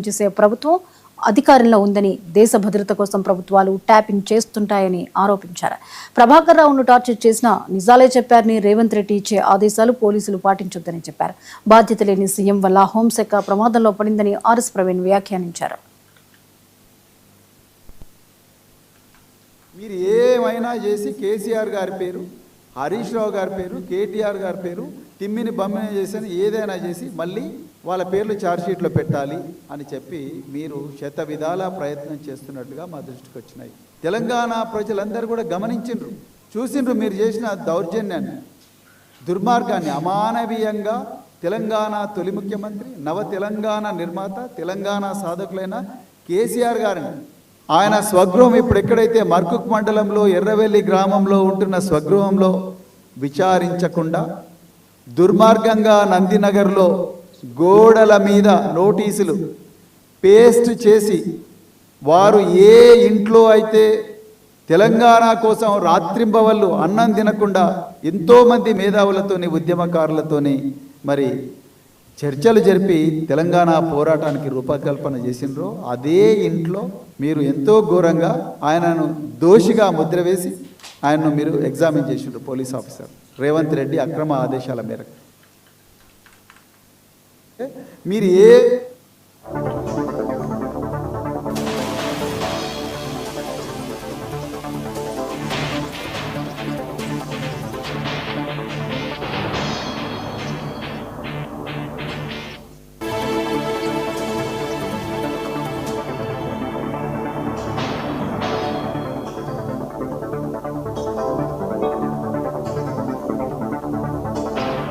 చేసే ప్రభుత్వం అధికారంలో ఉందని, దేశ భద్రత కోసం ప్రభుత్వాలు ట్యాపింగ్ చేస్తుంటాయని ఆరోపించారు. ప్రభాకర్ రావును టార్చర్ చేసిన నిజాలే చెప్పారని రేవంత్ రెడ్డి ఇచ్చే ఆదేశాలు పోలీసులు పాటించొద్దని చెప్పారు. బాధ్యత లేని సీఎం వల్ల హోంశాఖ ప్రమాదంలో పడిందని ఆర్ఎస్ ప్రవీణ్ వ్యాఖ్యానించారు. మీరు ఏమైనా చేసి కేసీఆర్ గారి పేరు, హరీష్ రావు గారి పేరు, కేటీఆర్ గారి పేరు తిమ్మిని బమ్మిని చేసి ఏదైనా చేసి మళ్ళీ వాళ్ళ పేర్లు ఛార్జ్షీట్లో పెట్టాలి అని చెప్పి మీరు శత విధాల ప్రయత్నం చేస్తున్నట్టుగా మా దృష్టికి వచ్చినాయి. తెలంగాణ ప్రజలందరూ కూడా గమనించిండ్రు, చూసిండ్రు మీరు చేసిన దౌర్జన్యాన్ని, దుర్మార్గాన్ని. అమానవీయంగా తెలంగాణ తొలి ముఖ్యమంత్రి, నవ తెలంగాణ నిర్మాత, తెలంగాణ సాధకులైన కేసీఆర్ గారిని ఆయన స్వగృహం ఇప్పుడు ఎక్కడైతే మర్కుక్ మండలంలో ఎర్రవెల్లి గ్రామంలో ఉంటున్న స్వగృహంలో విచారించకుండా దుర్మార్గంగా నందినగర్లో గోడల మీద నోటీసులు పేస్ట్ చేసి వారు ఏ ఇంట్లో అయితే తెలంగాణ కోసం రాత్రింబవళ్ళు అన్నం తినకుండా ఎంతోమంది మేధావులతోని ఉద్యమకారులతోని మరి చర్చలు జరిపి తెలంగాణ పోరాటానికి రూపకల్పన చేసినరో అదే ఇంట్లో మీరు ఎంతో ఘోరంగా ఆయనను దోషిగా ముద్ర వేసి ఆయనను మీరు ఎగ్జామిన్ చేసిండ్రు పోలీస్ ఆఫీసర్ రేవంత్ రెడ్డి అక్రమ ఆదేశాల మేరకు. మీరు ఏ